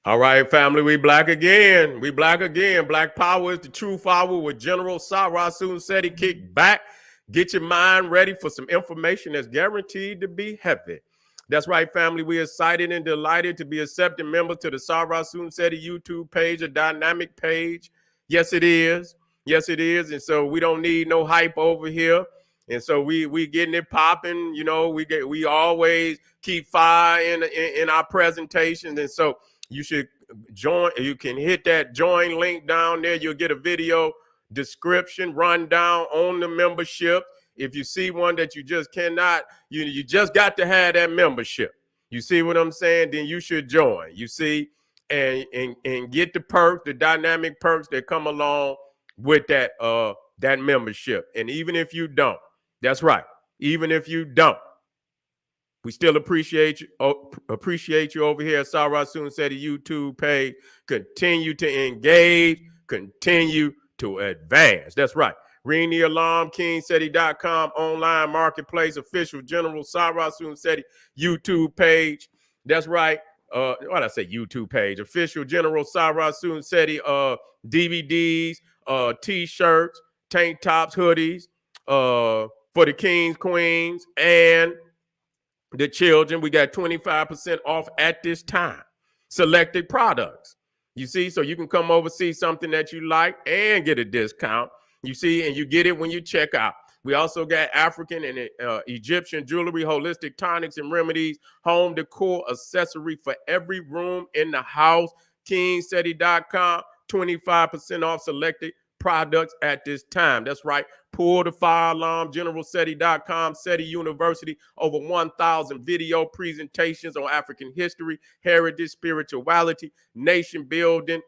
All right, family, we black again. We black again. Black power is the true power with General Sarah Sunseti. Kick back. Get your mind ready for some information that's guaranteed to be heavy. That's right, family. We're excited and delighted to be accepted members to the Sarah Sunseti YouTube page, a dynamic page. Yes, it is. Yes, it is. And so we don't need no hype over here. And so we getting it popping. You know, we always keep fire in our presentations. And so you should join. You can hit that join link down there. You'll get a video description rundown on the membership. If you see one that you just cannot, you just got to have that membership. You see what I'm saying? Then you should join. You see, and get the perks, the dynamic perks that come along with that membership. And even if you don't, that's right. Even if you don't, we still appreciate you over here at Sarah Sunseti YouTube page. Continue to engage, continue to advance. That's right. Ring the alarm, KingSeti.com, online marketplace, official General Sarah Sunseti YouTube page. That's right. What did I say? YouTube page, official General Sarah Sunseti DVDs, t-shirts, tank tops, hoodies for the kings, queens, and the children. We got 25% off at this time. Selected products. You see, so you can come over, see something that you like and get a discount. You see, and you get it when you check out. We also got African and Egyptian jewelry, holistic tonics and remedies, home decor, accessory for every room in the house. KingSeti.com, 25% off selected products at this time. That's right. Pull the fire alarm, GeneralSeti.com, SETI University, over 1,000 video presentations on African history, heritage, spirituality, nation building,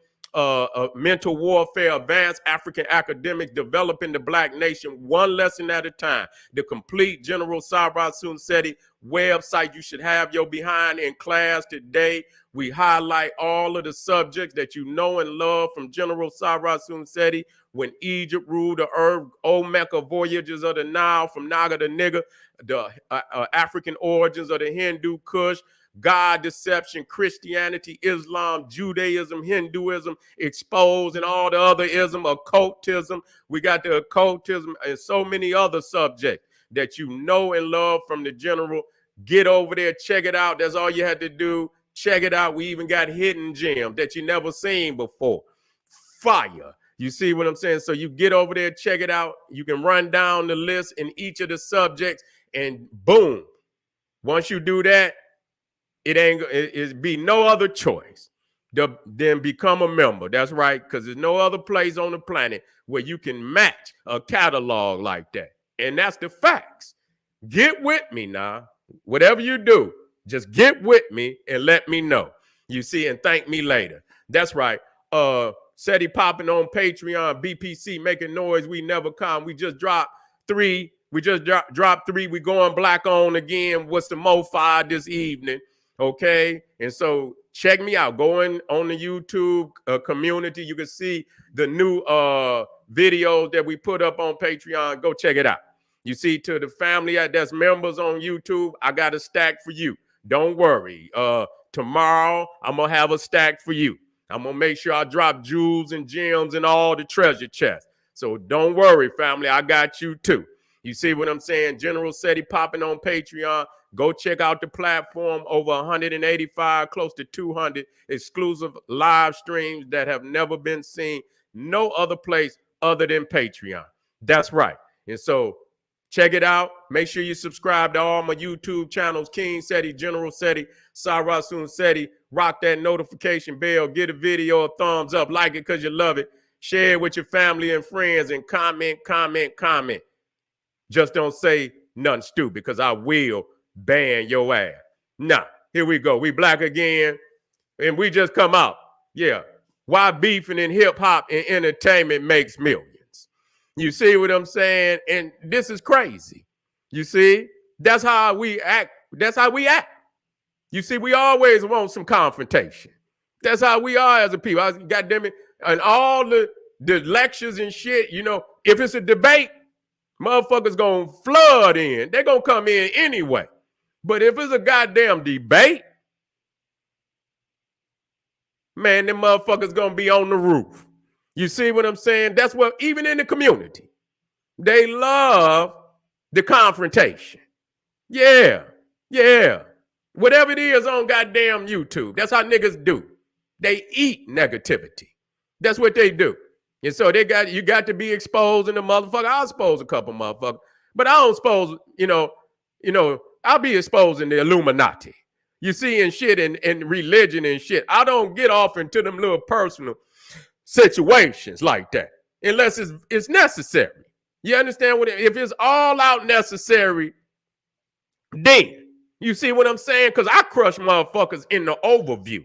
mental warfare, advanced African academics, developing the Black nation one lesson at a time. The complete General Sarah Sunseti website. You should have your behind in class today. We highlight all of the subjects that you know and love from General Sarah Sunseti. When Egypt ruled the earth, Olmeca voyages of the Nile, from Naga to Nigga, the African origins of the Hindu Kush, God deception, Christianity, Islam, Judaism, Hinduism, exposed, and all the other ism, occultism. We got the occultism and so many other subjects that you know and love from the General. Get over there, check it out. That's all you had to do. Check it out. We even got hidden gems that you never seen before. Fire. You see what I'm saying? So you get over there, check it out. You can run down the list in each of the subjects, and boom. Once you do that, it be no other choice than become a member. That's right, because there's no other place on the planet where you can match a catalog like that. And that's the facts. Get with me now. Whatever you do, just get with me and let me know. You see, and thank me later. That's right. SETI popping on Patreon, BPC making noise. We never come. We just dropped 3. We just dropped 3. We going black on again. What's the MoFi this evening? Okay. And so check me out. Going on the YouTube community. You can see the new videos that we put up on Patreon. Go check it out. You see, to the family that's members on YouTube, I got a stack for you. Don't worry. Tomorrow, I'm going to have a stack for you. I'm going to make sure I drop jewels and gems and all the treasure chests. So don't worry, family. I got you too. You see what I'm saying? General SETI popping on Patreon. Go check out the platform. Over 185, close to 200 exclusive live streams that have never been seen no other place other than Patreon. That's right. And so check it out. Make sure you subscribe to all my YouTube channels, King SETI, General SETI, Sarah Sunseti. Rock that notification bell. Get a video a thumbs up. Like it because you love it. Share it with your family and friends and comment. Just don't say nothing stupid because I will ban your ass. Nah, here we go. We black again. And we just come out. Yeah. Why beefing in hip hop and entertainment makes millions. You see what I'm saying? And this is crazy. You see? That's how we act. That's how we act. You see, we always want some confrontation. That's how we are as a people. God damn it. And all the lectures and shit, you know, if it's a debate, motherfuckers gonna flood in. They're gonna come in anyway. But if it's a goddamn debate, man, them motherfuckers gonna be on the roof. You see what I'm saying? That's what, even in the community, they love the confrontation. Yeah. Whatever it is on goddamn YouTube, that's how niggas do. They eat negativity. That's what they do. And so you got to be exposed in the motherfucker. I'll expose a couple motherfuckers, but I don't expose, I'll be exposed in the Illuminati. You see, and shit, and religion and shit. I don't get off into them little personal situations like that unless it's necessary. You understand what? If it's all out necessary, then you see what I'm saying? Because I crush motherfuckers in the overview.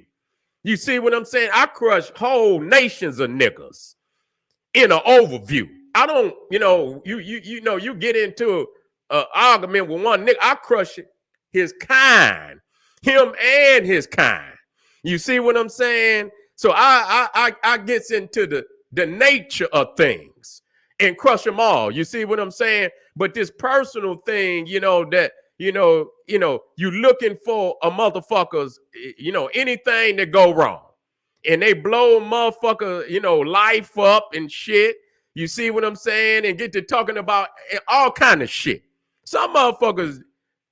You see what I'm saying? I crush whole nations of niggas in an overview. I don't, you get into an argument with one nigga. I crush his kind, him and his kind. You see what I'm saying? So I gets into the nature of things and crush them all. You see what I'm saying? But this personal thing, that you looking for a motherfucker's, anything that go wrong. And they blow motherfucker, life up and shit. You see what I'm saying? And get to talking about all kind of shit. Some motherfuckers,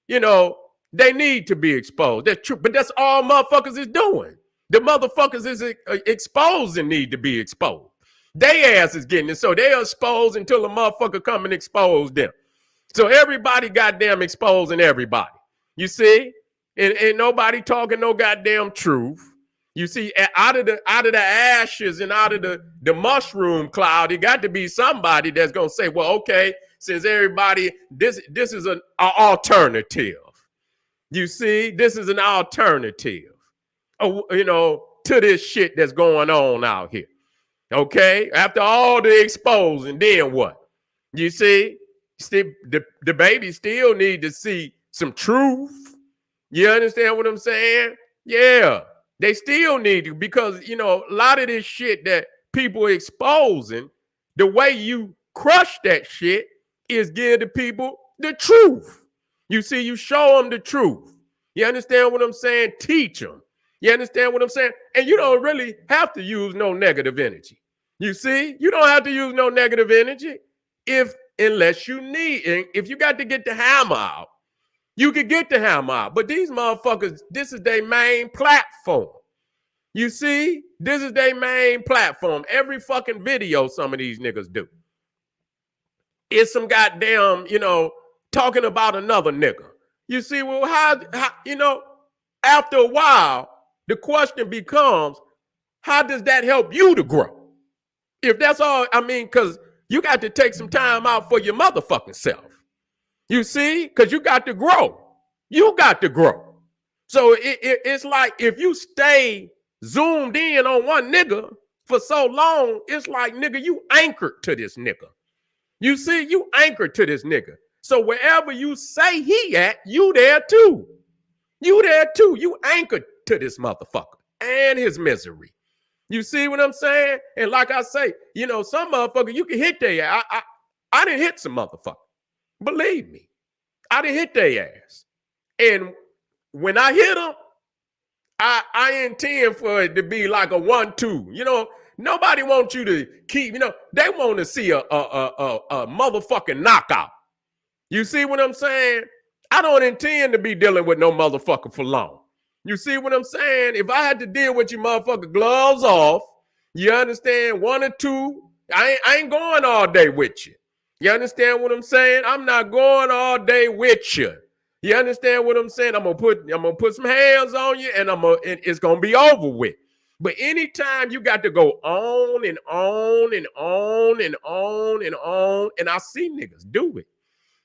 they need to be exposed. That's true. But that's all motherfuckers is doing. The motherfuckers is exposed and need to be exposed. They ass is getting it. So they're exposed until a motherfucker come and expose them. So everybody goddamn exposing everybody. You see? And nobody talking no goddamn truth. You see, out of the ashes and out of the mushroom cloud, it got to be somebody that's gonna say, well, okay, since everybody, this is an alternative. You see, this is an alternative, to this shit that's going on out here. Okay, after all the exposing, then what? You see, the baby still need to see some truth. You understand what I'm saying? Yeah. They still need to, because, a lot of this shit that people are exposing, the way you crush that shit is give the people the truth. You see, you show them the truth. You understand what I'm saying? Teach them. You understand what I'm saying? And you don't really have to use no negative energy. You see, you don't have to use no negative energy unless you need it. If you got to get the hammer out, you could get the hammer out. But these motherfuckers, this is their main platform. You see, this is their main platform. Every fucking video some of these niggas do. It's some goddamn, talking about another nigga. You see, well, how after a while, the question becomes, how does that help you to grow? If that's all, because you got to take some time out for your motherfucking self. You see, because you got to grow. You got to grow. So it's like if you stay zoomed in on one nigga for so long, it's like, nigga, you anchored to this nigga. You see, you anchored to this nigga. So wherever you say he at, you there too. You there too. You anchored to this motherfucker and his misery. You see what I'm saying? And like I say, some motherfucker, you can hit their ass. I didn't hit some motherfucker. Believe me, I didn't hit their ass. And when I hit them, I intend for it to be like a 1-2. Nobody wants you to keep, they want to see a motherfucking knockout. You see what I'm saying? I don't intend to be dealing with no motherfucker for long. You see what I'm saying? If I had to deal with you motherfucker gloves off, you understand, 1 or 2, I ain't going all day with you. You understand what I'm saying? I'm not going all day with you. You understand what I'm saying? I'm gonna put some hands on you, and it's gonna be over with. But anytime you got to go on and on and on and on and on, and I see niggas do it.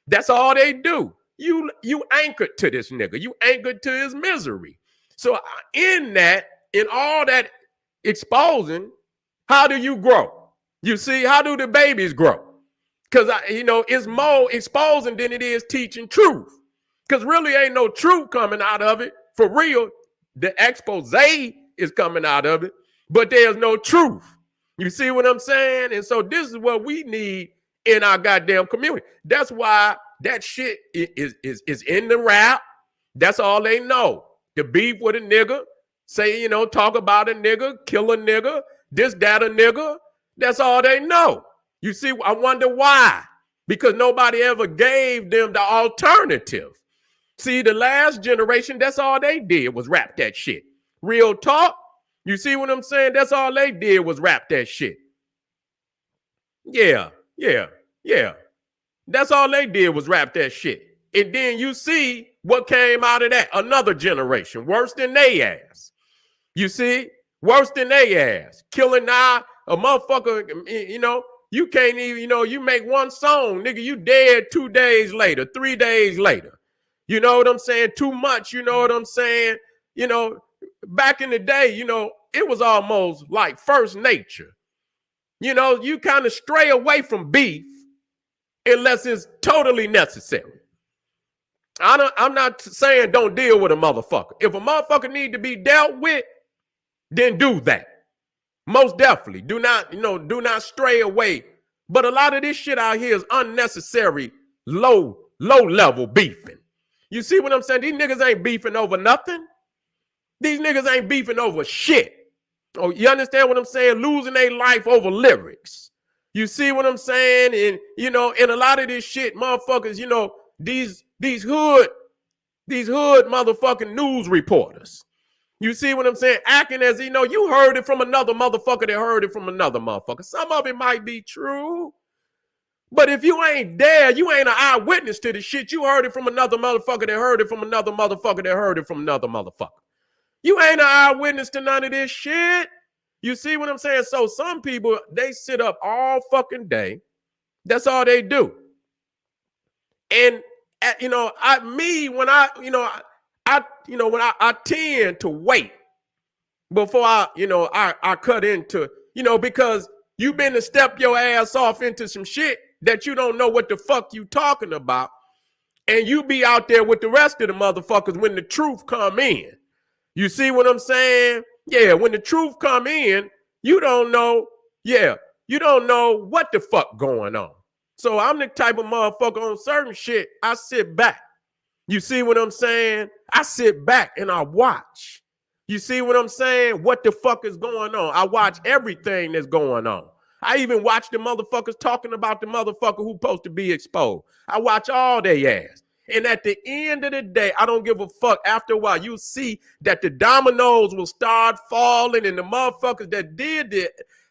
That's all they do. You anchored to this nigga. You anchored to his misery. So in all that exposing, how do you grow? You see, how do the babies grow? Because, it's more exposing than it is teaching truth. Because really ain't no truth coming out of it. For real, the expose is coming out of it, but there's no truth. You see what I'm saying? And so this is what we need in our goddamn community. That's why that shit is in the rap. That's all they know. The beef with a nigga. Say, talk about a nigga, kill a nigga, this, that, a nigga. That's all they know. You see, I wonder why. Because nobody ever gave them the alternative. See, the last generation, that's all they did was rap that shit. Real talk. You see what I'm saying? That's all they did was rap that shit. Yeah. That's all they did was rap that shit. And then you see what came out of that. Another generation, worse than they ass. You see? Worse than they ass. Killing now a motherfucker, you can't even, you make one song, nigga, you dead 2 days later, 3 days later. You know what I'm saying? Too much, you know what I'm saying? Back in the day, it was almost like first nature. You kind of stray away from beef unless it's totally necessary. I'm not saying don't deal with a motherfucker. If a motherfucker need to be dealt with, then do that. Most definitely. Do not stray away. But a lot of this shit out here is unnecessary, low level beefing. You see what I'm saying? These niggas ain't beefing over nothing. These niggas ain't beefing over shit. Oh, you understand what I'm saying? Losing their life over lyrics. You see what I'm saying? And, and a lot of this shit, motherfuckers, these hood motherfucking news reporters. You see what I'm saying? Acting as, you heard it from another motherfucker that heard it from another motherfucker. Some of it might be true. But if you ain't there, you ain't an eyewitness to the shit. You heard it from another motherfucker that heard it from another motherfucker that heard it from another motherfucker. You ain't an eyewitness to none of this shit. You see what I'm saying? So some people, they sit up all fucking day. That's all they do. And, when I tend to wait before I cut into, because you've been to step your ass off into some shit that you don't know what the fuck you talking about. And you be out there with the rest of the motherfuckers when the truth come in. You see what I'm saying? Yeah, when the truth come in, you don't know what the fuck going on. So I'm the type of motherfucker on certain shit, I sit back. You see what I'm saying? I sit back and I watch. You see what I'm saying? What the fuck is going on? I watch everything that's going on. I even watch the motherfuckers talking about the motherfucker who's supposed to be exposed. I watch all their ass. And at the end of the day, I don't give a fuck. After a while, you see that the dominoes will start falling and the motherfuckers that did the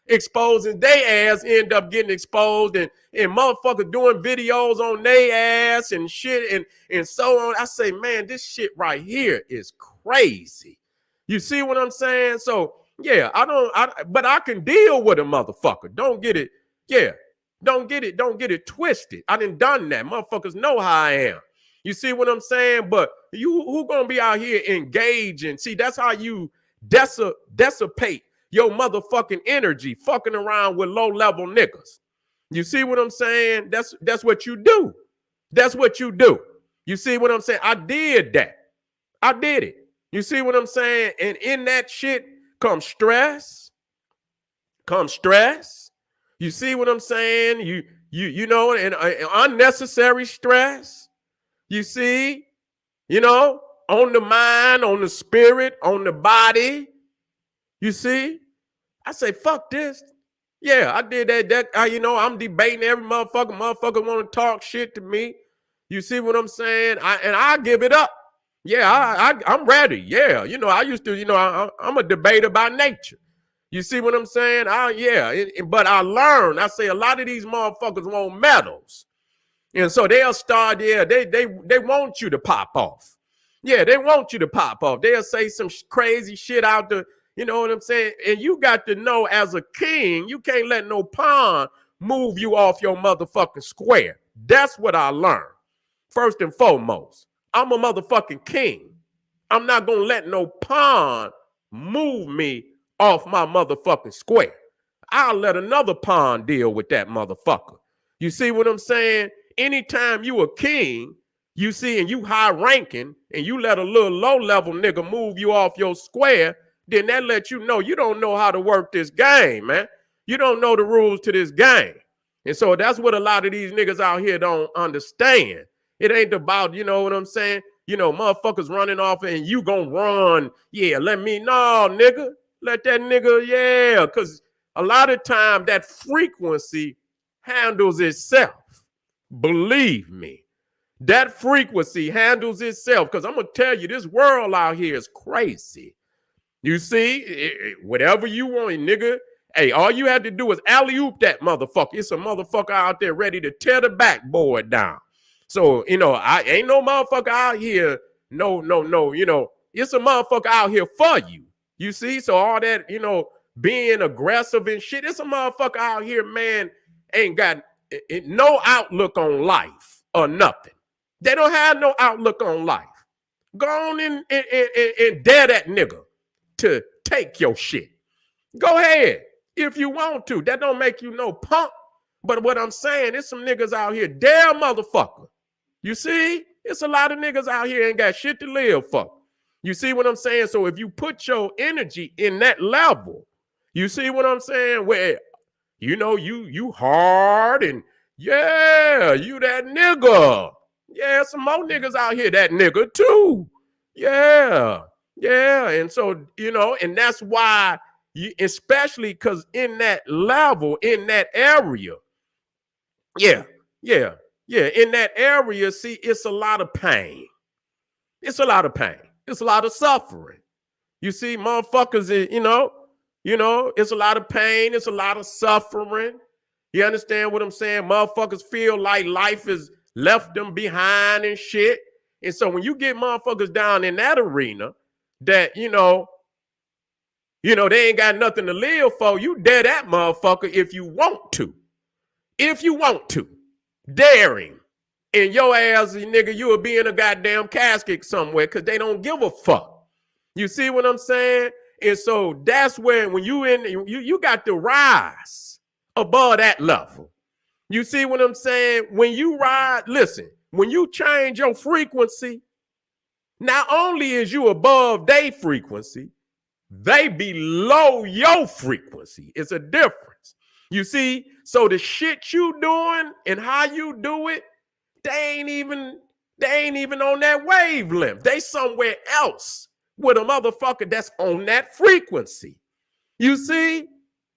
exposing their ass end up getting exposed and motherfuckers doing videos on their ass and shit and so on. I say, man, this shit right here is crazy. You see what I'm saying? So, yeah, but I can deal with a motherfucker. Don't get it twisted. I done that. Motherfuckers know how I am. You see what I'm saying? But who gonna be out here engaging? See, that's how you dissipate your motherfucking energy, fucking around with low-level niggas. You see what I'm saying? That's what you do. That's what you do. You see what I'm saying? I did that. I did it. You see what I'm saying? And in that shit comes stress. You see what I'm saying? And unnecessary stress. You see, on the mind, on the spirit, on the body. You see, I say, fuck this. Yeah, I did that. I'm debating every motherfucker. Motherfucker want to talk shit to me. You see what I'm saying? I give it up. Yeah, I'm ready. Yeah, I used to, I'm a debater by nature. You see what I'm saying? But I learned. I say a lot of these motherfuckers want medals. And so they'll start there. They want you to pop off. Yeah, they want you to pop off. They'll say some crazy shit out there. You know what I'm saying? And you got to know, as a king, you can't let no pawn move you off your motherfucking square. That's what I learned. First and foremost, I'm a motherfucking king. I'm not going to let no pawn move me off my motherfucking square. I'll let another pawn deal with that motherfucker. You see what I'm saying? Anytime you a king, you see, and you high ranking, and you let a little low level nigga move you off your square, then that lets you know you don't know how to work this game, man. You don't know the rules to this game. And so that's what a lot of these niggas out here don't understand. It ain't about, you know what I'm saying? motherfuckers running off and you gonna run. Yeah, no, nigga. Let that nigga, yeah. Because a lot of time that frequency handles itself. Believe me. That frequency handles itself. Because I'm going to tell you, this world out here is crazy. You see, whatever you want, nigga. Hey, all you had to do is alley-oop that motherfucker. It's a motherfucker out there ready to tear the backboard down. So, I ain't no motherfucker out here. No. It's a motherfucker out here for you. You see? So all that, being aggressive and shit, it's a motherfucker out here, man, ain't got no outlook on life or nothing. They don't have no outlook on life. Go on and dare that nigga to take your shit. Go ahead if you want to. That don't make you no punk. But what I'm saying is some niggas out here, dare motherfucker. You see? It's a lot of niggas out here ain't got shit to live for. You see what I'm saying? So if you put your energy in that level, you see what I'm saying? Where, you hard and yeah, you that nigga. Yeah, some more niggas out here, that nigga too. Yeah. And so, and that's why especially because in that level, in that area, in that area, see, it's a lot of pain. It's a lot of pain. It's a lot of suffering. You see, motherfuckers, it's a lot of pain. It's a lot of suffering. You understand what I'm saying? Motherfuckers feel like life has left them behind and shit. And so when you get motherfuckers down in that arena that, they ain't got nothing to live for, you dare that motherfucker if you want to. If you want to. Dare him. And your ass, nigga, you will be in a goddamn casket somewhere because they don't give a fuck. You see what I'm saying? And so that's when you got to rise above that level. You see what I'm saying? When you rise, listen, when you change your frequency, not only is you above their frequency, they below your frequency. It's a difference. You see? So the shit you doing and how you do it, they ain't even on that wavelength. They somewhere else with a motherfucker that's on that frequency. You see?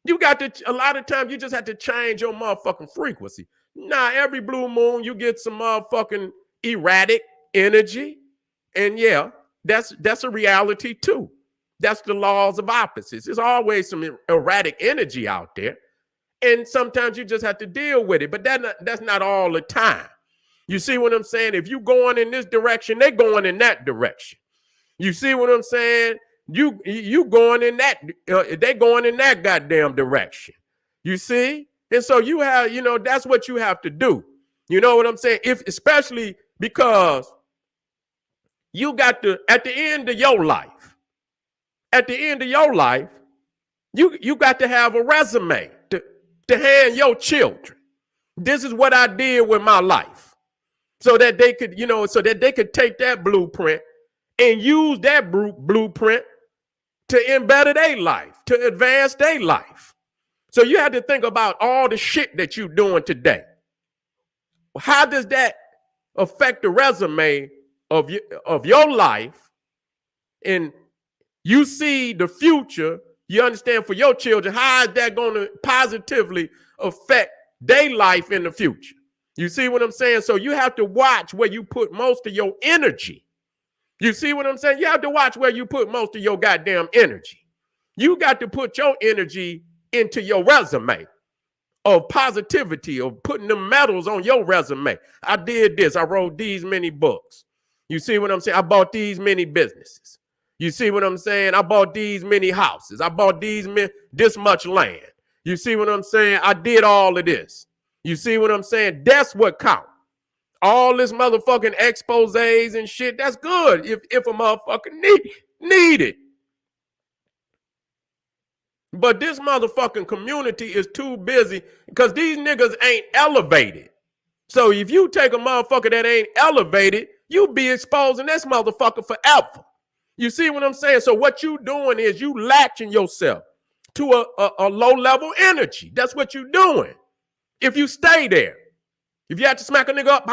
A lot of times you just have to change your motherfucking frequency. Now, every blue moon, you get some motherfucking erratic energy. And yeah, that's a reality too. That's the laws of opposites. There's always some erratic energy out there. And sometimes you just have to deal with it. But that's not all the time. You see what I'm saying? If you going in this direction, they going in that direction. You see what I'm saying? You going in that, they going in that goddamn direction. You see? And so you have, that's what you have to do. You know what I'm saying? Especially because you got to, at the end of your life, you got to have a resume to hand your children. This is what I did with my life. So that they could, take that blueprint and use that blueprint to embetter their life, to advance their life. So you have to think about all the shit that you're doing today. How does that affect the resume of your life? And you see the future, you understand, for your children, how is that going to positively affect their life in the future? You see what I'm saying? So you have to watch where you put most of your energy. You see what I'm saying? You have to watch where you put most of your goddamn energy. You got to put your energy into your resume of positivity, of putting the medals on your resume. I did this. I wrote these many books. You see what I'm saying? I bought these many businesses. You see what I'm saying? I bought these many houses. I bought this much land. You see what I'm saying? I did all of this. You see what I'm saying? That's what counts. All this motherfucking exposés and shit, that's good if a motherfucker need it. But this motherfucking community is too busy because these niggas ain't elevated. So if you take a motherfucker that ain't elevated, you be exposing this motherfucker forever. You see what I'm saying? So what you doing is you latching yourself to a low-level energy. That's what you doing. If you stay there, if you have to smack a nigga up,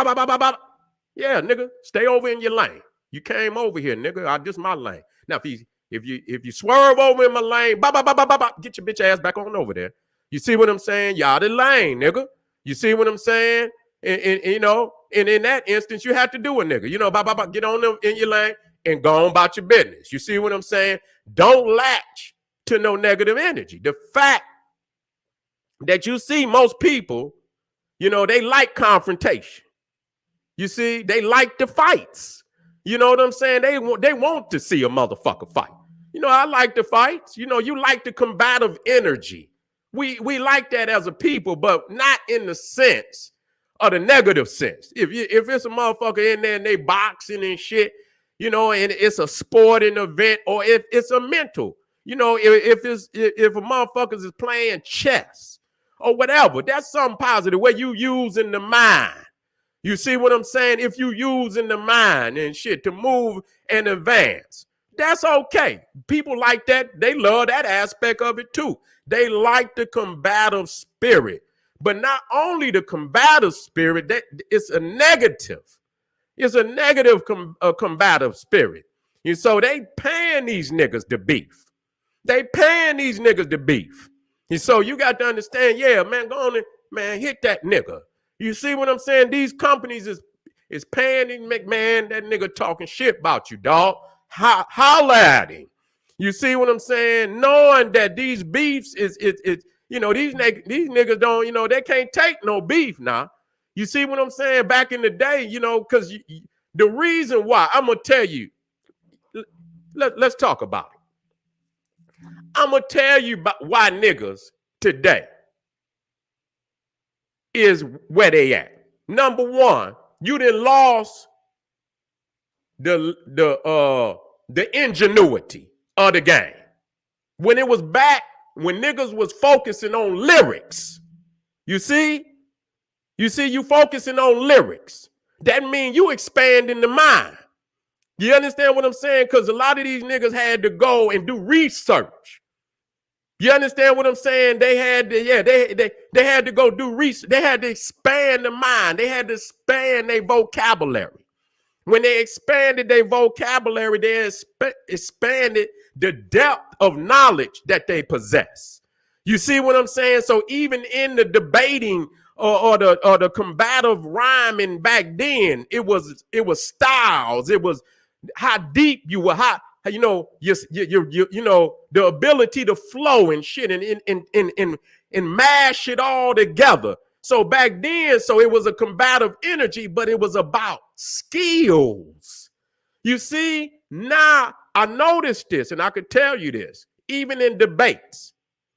yeah, nigga, stay over in your lane. You came over here, nigga. This my lane. Now, if you swerve over in my lane, get your bitch ass back on over there. You see what I'm saying? Y'all the lane, nigga. You see what I'm saying? And you know, and in that instance, you have to do a nigga. You know, get on them in your lane and go on about your business. You see what I'm saying? Don't latch to no negative energy. The fact that you see most people, you know, they like confrontation. You see, they like the fights. You know what I'm saying? They want to see a motherfucker fight. You know, I like the fights. You know, you like the combative energy. We like that as a people, but not in the sense of the negative sense. If it's a motherfucker in there and they boxing and shit, you know, and it's a sporting event, or if it's a mental, you know, if a motherfucker is playing chess or whatever, that's something positive where you using the mind. You see what I'm saying? If you using the mind and shit to move and advance, that's okay. People like that. They love that aspect of it too. They like the combative spirit, but not only the combative spirit, that it's a negative. It's a negative combative spirit. And so they paying these niggas the beef. They paying these niggas the beef. And so you got to understand, yeah, man, go on and, man, hit that nigga. You see what I'm saying? These companies is paying these McMahon, that nigga talking shit about you, dog. Holla at him. You see what I'm saying? Knowing that these beefs is you know, these niggas don't, you know, they can't take no beef now. You see what I'm saying? Back in the day, you know, because the reason why, I'm going to tell you, let's talk about it. I'm going to tell you about why niggas today is where they at. Number one, you done lost the ingenuity of the game. When it was back, when niggas was focusing on lyrics, you focusing on lyrics. That means you expanding the mind. You understand what I'm saying? Because a lot of these niggas had to go and do research. You understand what I'm saying? They had to, they had to go do research. They had to expand the mind. They had to expand their vocabulary. When they expanded their vocabulary, they expanded the depth of knowledge that they possess. You see what I'm saying? So even in the debating or the combative rhyming back then, it was styles. It was how deep you were, how you know you know the ability to flow and shit and mash it all together. So back then, so it was a combative energy, but it was about skills. You see, now I noticed this, and I could tell you this, even in debates,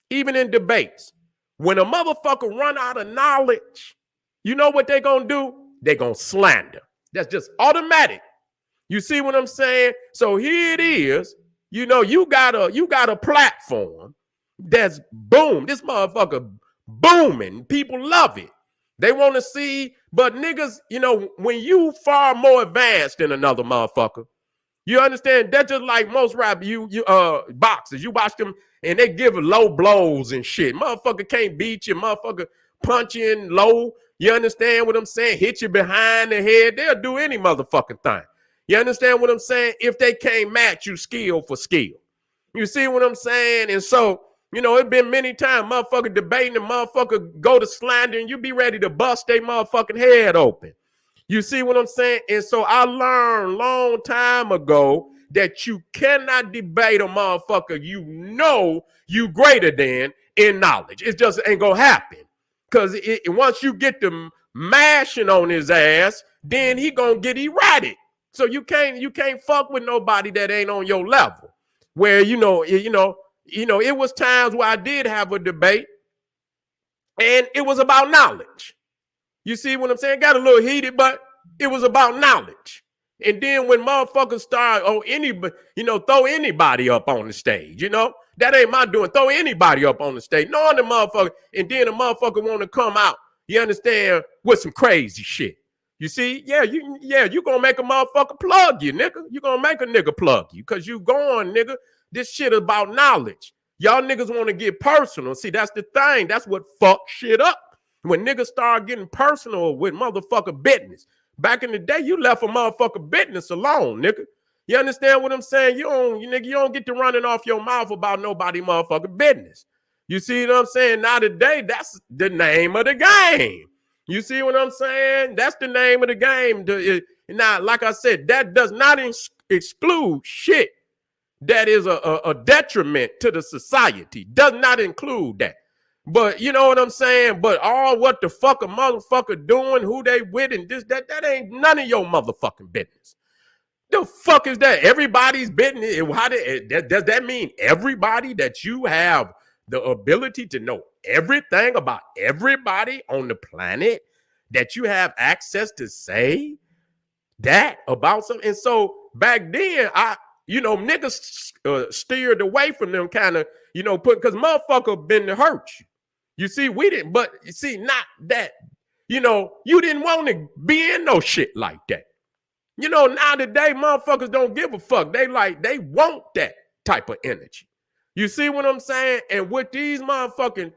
when a motherfucker run out of knowledge, you know what they're gonna do? They're gonna slander. That's just automatic. You see what I'm saying? So here it is. You know, you got a platform that's boom. This motherfucker booming. People love it. They want to see, but niggas, you know, when you far more advanced than another motherfucker, you understand? That's just like most rap boxers. You watch them and they give low blows and shit. Motherfucker can't beat you. Motherfucker punch you in low. You understand what I'm saying? Hit you behind the head. They'll do any motherfucking thing. You understand what I'm saying? If they can't match you skill for skill. You see what I'm saying? And so, you know, it's been many times motherfucker debating and motherfucker go to slander and you be ready to bust their motherfucking head open. You see what I'm saying? And so I learned long time ago that you cannot debate a motherfucker you know you greater than in knowledge. It just ain't gonna happen. Because once you get them mashing on his ass, then he gonna get erratic. So you can't fuck with nobody that ain't on your level. Where it was times where I did have a debate, and it was about knowledge. You see what I'm saying? Got a little heated, but it was about knowledge. And then when motherfuckers start, throw anybody up on the stage, you know, that ain't my doing. Throw anybody up on the stage, knowing the motherfucker, and then the motherfucker want to come out, you understand, with some crazy shit. You see, you gonna make a motherfucker plug you, nigga. You gonna make a nigga plug you because you going, nigga. This shit is about knowledge. Y'all niggas want to get personal. See, that's the thing. That's what fucks shit up. When niggas start getting personal with motherfucker business. Back in the day, you left a motherfucker business alone, nigga. You understand what I'm saying? You don't get to running off your mouth about nobody motherfucking business. You see what I'm saying? Now today, that's the name of the game. You see what I'm saying? That's the name of the game. Now, like I said, that does not exclude shit that is a detriment to the society. Does not include that. But you know what I'm saying? But all what the fuck a motherfucker doing, who they with, and this, that ain't none of your motherfucking business. The fuck is that? Everybody's business. Does that mean everybody that you have the ability to know everything about everybody on the planet, that you have access to say that about something? And so back then, niggas steered away from them kind of, because motherfucker been to hurt you. You see, we didn't, but you see, not that, you didn't want to be in no shit like that. Now today, motherfuckers don't give a fuck. They want that type of energy. You see what I'm saying? And with these motherfucking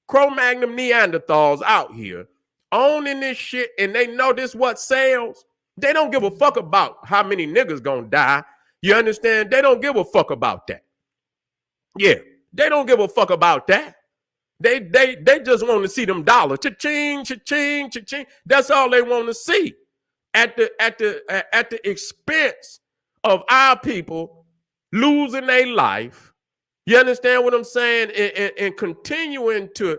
Cro-Magnon Neanderthals out here owning this shit, and they know this what sells, they don't give a fuck about how many niggas gonna die. You understand? They don't give a fuck about that. Yeah, they don't give a fuck about that. They just want to see them dollars. Cha-ching, cha-ching, cha-ching. That's all they want to see. At the expense of our people losing their life. You understand what I'm saying? And continuing to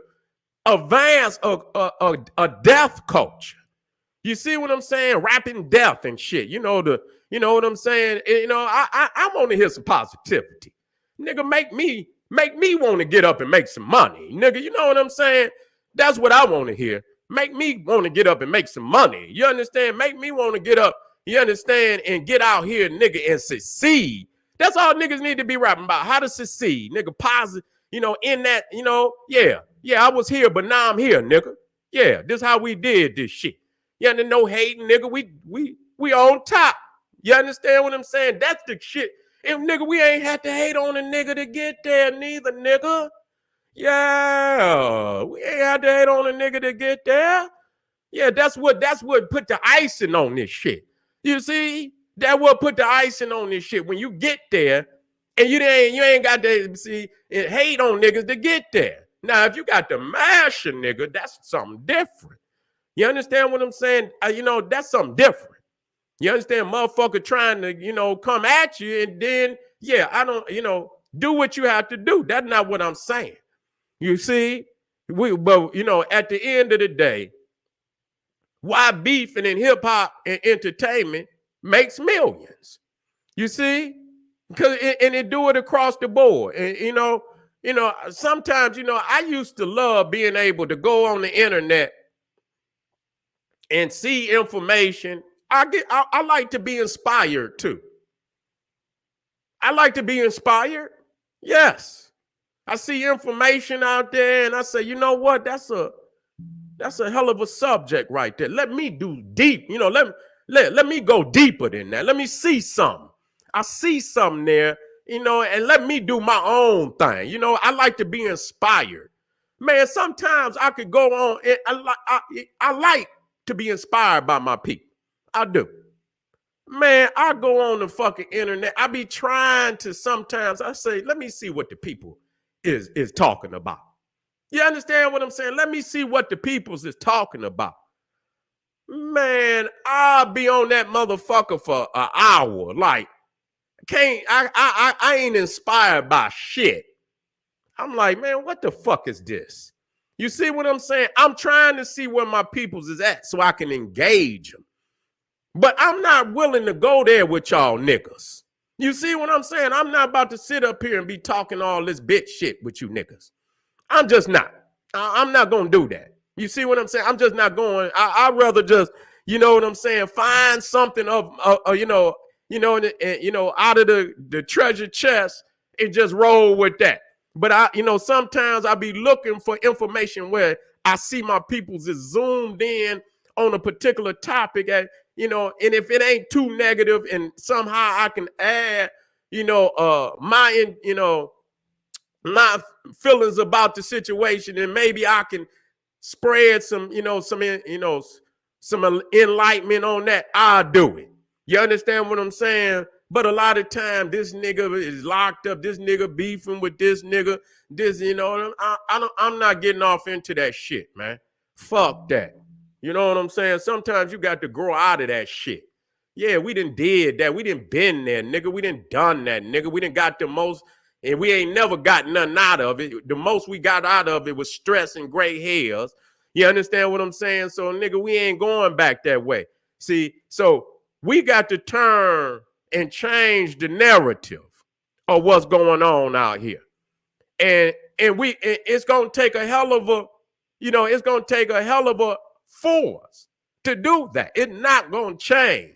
advance a death culture. You see what I'm saying? Rapping death and shit. You know what I'm saying? I'm on to hear some positivity. Nigga, make me want to get up and make some money. Nigga, you know what I'm saying? That's what I want to hear. Make me want to get up and make some money. You understand? Make me want to get up, you understand, and get out here, nigga, and succeed. That's all niggas need to be rapping about. How to succeed. Nigga, positive, in that, yeah, I was here, but now I'm here, nigga. Yeah, this is how we did this shit. You understand? No hating, nigga. We on top. You understand what I'm saying? That's the shit. And nigga, we ain't had to hate on a nigga to get there neither, nigga. Yeah, we ain't had to hate on a nigga to get there. Yeah, that's what put the icing on this shit. You see, that what put the icing on this shit. When you get there, and you ain't got to hate on niggas to get there. Now, if you got to mash a nigga, that's something different. You understand what I'm saying? That's something different. You understand, motherfucker trying to come at you, and then I don't do what you have to do. That's not what I'm saying. You see, but at the end of the day, why beefing in hip hop and entertainment makes millions? You see, because it do it across the board. And sometimes I used to love being able to go on the internet and see information. I like to be inspired too. I like to be inspired. Yes. I see information out there and I say, you know what? That's a hell of a subject right there. Let me do deep, let me go deeper than that. Let me see something. I see something there, and let me do my own thing. I like to be inspired. Man, sometimes I could go on and I like to be inspired by my people. I do. Man, I go on the fucking internet. I be trying to sometimes, I say, let me see what the people is talking about. You understand what I'm saying? Let me see what the peoples is talking about. Man, I'll be on that motherfucker for an hour. Like, I ain't inspired by shit. I'm like, man, what the fuck is this? You see what I'm saying? I'm trying to see where my peoples is at so I can engage them. But I'm not willing to go there with y'all niggas. You see what I'm saying? I'm not about to sit up here and be talking all this bitch shit with you niggas. I'm just not. I'm not going to do that. You see what I'm saying? I'm just not going. I'd rather just, you know what I'm saying, find something of out of the treasure chest and just roll with that. But sometimes I be looking for information where I see my peoples is zoomed in on a particular topic and if it ain't too negative and somehow I can add, my feelings about the situation, and maybe I can spread some some enlightenment on that, I'll do it. You understand what I'm saying? But a lot of time, this nigga is locked up. This nigga beefing with this nigga. This, you know, I'm not getting off into that shit, man. Fuck that. You know what I'm saying? Sometimes you got to grow out of that shit. Yeah, we done did that. We done been there, nigga. We done done that, nigga. We done got the most, and we ain't never got nothing out of it. The most we got out of it was stress and gray hairs. You understand what I'm saying? So, nigga, we ain't going back that way. See, so we got to turn and change the narrative of what's going on out here. And it's going to take a hell of a, you know, it's going to take a hell of a force to do that. It's not going to change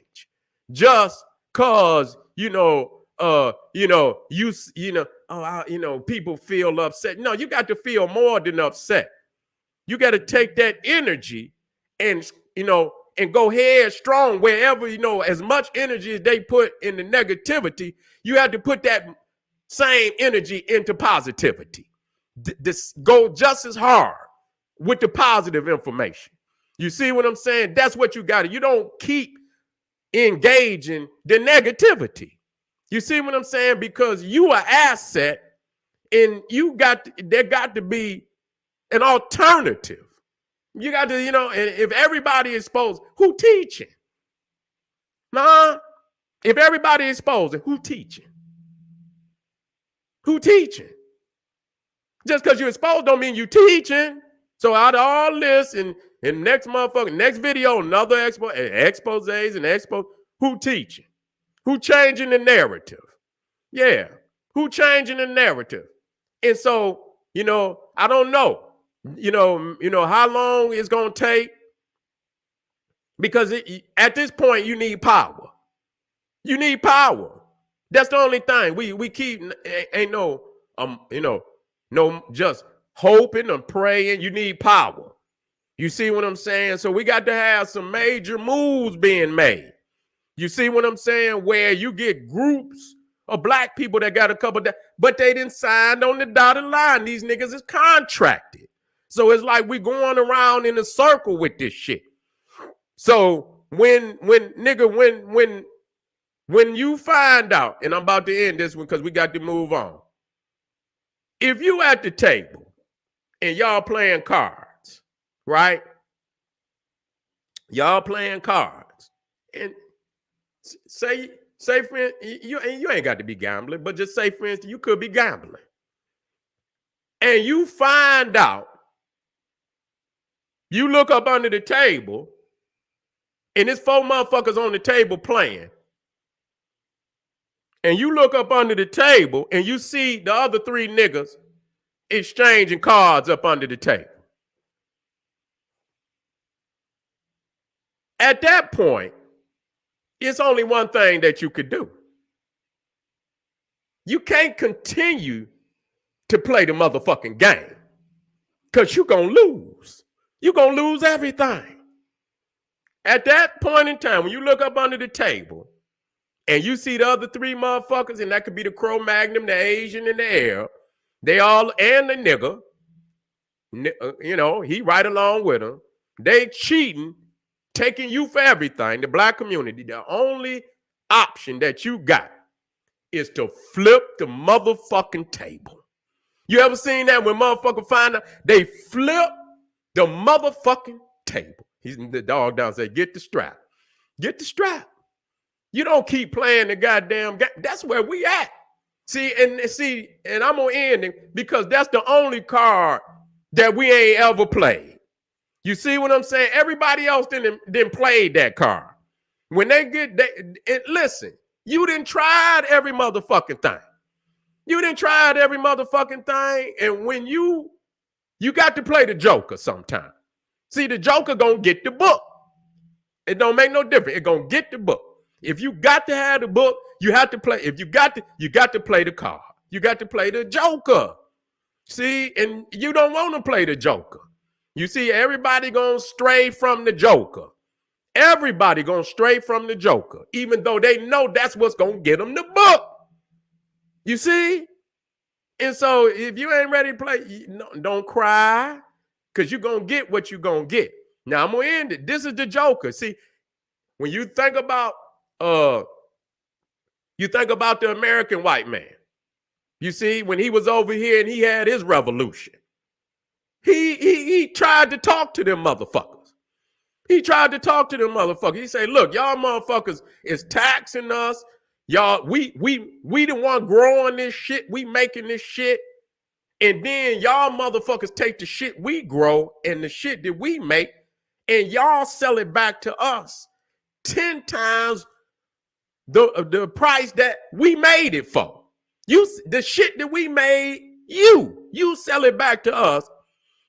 just cause, people feel upset. No, you got to feel more than upset. You got to take that energy and, and go headstrong wherever, as much energy as they put in the negativity, you have to put that same energy into positivity. Go just as hard with the positive information. You see what I'm saying? That's what you got to. You don't keep engaging the negativity. You see what I'm saying? Because you are asset and there got to be an alternative. You got to, and if everybody is exposed, who teaching? Nah, if everybody is exposed, who teaching? Who teaching? Just because you're exposed don't mean you teaching. So out of all this and next video, another exposés and who teaching? Who changing the narrative? Yeah, who changing the narrative? And so, I don't know. How long it's going to take, because at this point you need power. You need power. That's the only thing we keep. Ain't no just hoping and praying. You need power. You see what I'm saying? So we got to have some major moves being made. You see what I'm saying? Where you get groups of black people that got a couple of, but they didn't sign on the dotted line. These niggas is contracted. So it's like we going around in a circle with this shit. So when you find out, and I'm about to end this one because we got to move on. If you at the table and y'all playing cards, right? Y'all playing cards, and say for you ain't got to be gambling, but just say for instance you could be gambling, and you find out. You look up under the table, and there's 4 motherfuckers on the table playing. And you look up under the table, and you see the other 3 niggas exchanging cards up under the table. At that point, it's only one thing that you could do. You can't continue to play the motherfucking game because you're going to lose. You're going to lose everything. At that point in time, when you look up under the table and you see the other 3 motherfuckers, and that could be the Cro-Magnon, the Asian, and the Arab, they all, and the nigga, he right along with them. They cheating, taking you for everything. The black community, the only option that you got is to flip the motherfucking table. You ever seen that when motherfuckers find out they flip the motherfucking table? He's the dog down say, get the strap. Get the strap. You don't keep playing the goddamn game. That's where we at. See, and I'm gonna end it because that's the only card that we ain't ever played. You see what I'm saying? Everybody else didn't play that card. When they listen, you didn't try every motherfucking thing. You didn't try every motherfucking thing, and when you got to play the Joker sometime. See, the Joker gonna get the book. It don't make no difference. It gonna get the book. If you got to have the book, you have to play. If you got to play the card. You got to play the Joker. See, and you don't want to play the Joker. You see, everybody gonna stray from the Joker. Everybody gonna stray from the Joker, even though they know that's what's gonna get them the book. You see? And so if you ain't ready to play, don't cry, because you're going to get what you're going to get. Now I'm gonna end it. This is the Joker. See, when you think about the American white man, you see, when he was over here and he had his revolution, he tried to talk to them motherfuckers. He tried to talk to them motherfuckers. He said, look, y'all motherfuckers is taxing us. Y'all, we the one growing this shit. We making this shit. And then y'all motherfuckers take the shit we grow and the shit that we make, and y'all sell it back to us 10 times the price that we made it for. The shit that we made, you sell it back to us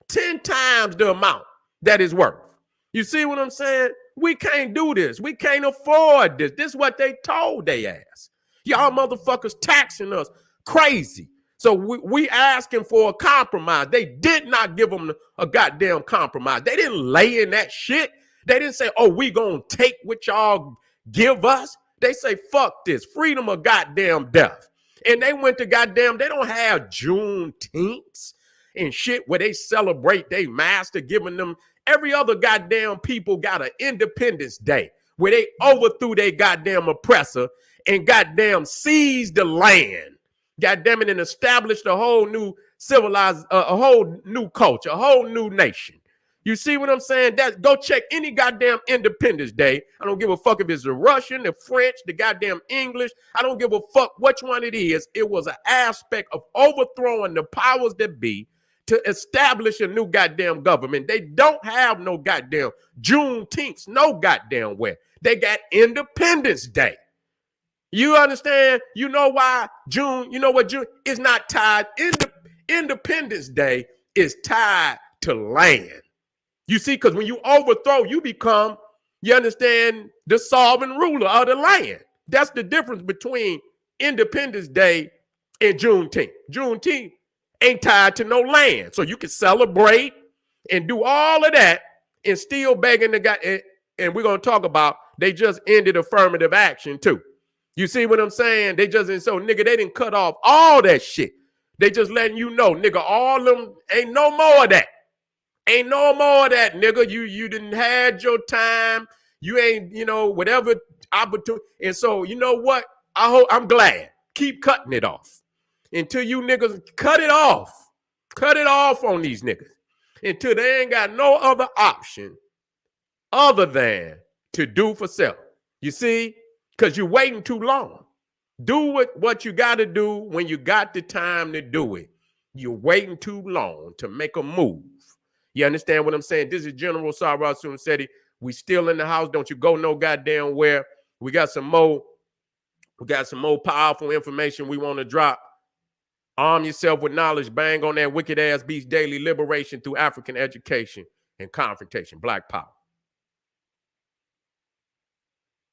10 times the amount that is worth. You see what I'm saying? We can't do this. We can't afford this. This is what they told they ass. Y'all motherfuckers taxing us crazy. So we asking for a compromise. They did not give them a goddamn compromise. They didn't lay in that shit. They didn't say, oh, we gonna take what y'all give us. They say, fuck this, freedom or goddamn death. And they went to goddamn, they don't have Juneteenths and shit where they celebrate their master giving them. Every other goddamn people got an Independence Day where they overthrew their goddamn oppressor and goddamn seized the land. Goddamn it, and established a whole new civilized, a whole new culture, a whole new nation. You see what I'm saying? Go check any goddamn Independence Day. I don't give a fuck if it's the Russian, the French, the goddamn English. I don't give a fuck which one it is. It was an aspect of overthrowing the powers that be to establish a new goddamn government. They don't have no goddamn Juneteenth, no goddamn where. They got Independence Day. You understand? You know why June, you know what June is not tied. Independence Day is tied to land. You see, because when you overthrow, you become, you understand, the sovereign ruler of the land. That's the difference between Independence Day and Juneteenth. Juneteenth ain't tied to no land. So you can celebrate and do all of that and still begging the guy. And we're going to talk about, they just ended affirmative action too. You see what I'm saying? They just, so nigga, they didn't cut off all that shit. They just letting you know, nigga, all them, ain't no more of that. Ain't no more of that, nigga. You didn't had your time. You ain't, whatever opportunity. And so, you know what? I'm glad. Keep cutting it off until you niggas cut it off. Cut it off on these niggas until they ain't got no other option other than to do for self. You see? Because you're waiting too long. Do what you got to do when you got the time to do it. You're waiting too long to make a move. You understand what I'm saying? This is General Sarah Sunsetti. We still in the house. Don't you go no goddamn where. We got some more powerful information we want to drop. Arm yourself with knowledge. Bang on that wicked ass beast daily. Liberation through African education and confrontation. Black power.